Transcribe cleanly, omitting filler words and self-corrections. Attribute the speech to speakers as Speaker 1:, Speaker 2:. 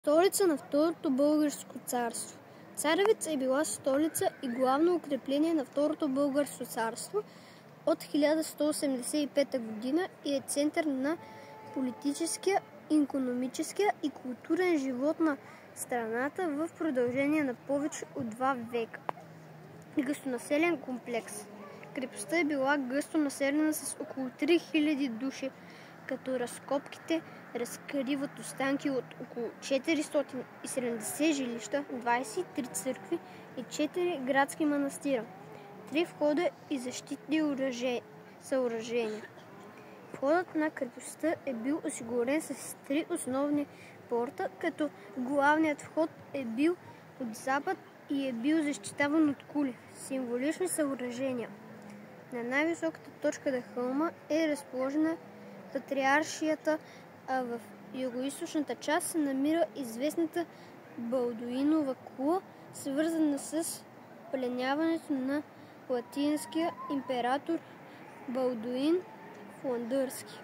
Speaker 1: Столица на Второто българско царство. Царевица е била столица и главно укрепление на Второто българско царство от 1185 година и е център на политическия, икономическия и културен живот на страната в продължение на повече от 2 века. Гъстонаселен комплекс. Крепостта е била гъсто населена с около 3000 души, като разкопките разкриват останки от около 470 жилища, 23 църкви и 4 градски манастира, 3 входа и защитни съоръжения. Входът на крепостта е бил осигурен с 3 основни порта, като главният вход е бил от запад и е бил защитаван от кули, символични съоръжения. На най-високата точка на хълма е разположена патриаршията, а в югоизточната част се намира известната Балдуинова кула, свързана с пленяването на латинския император Балдуин Фландърски.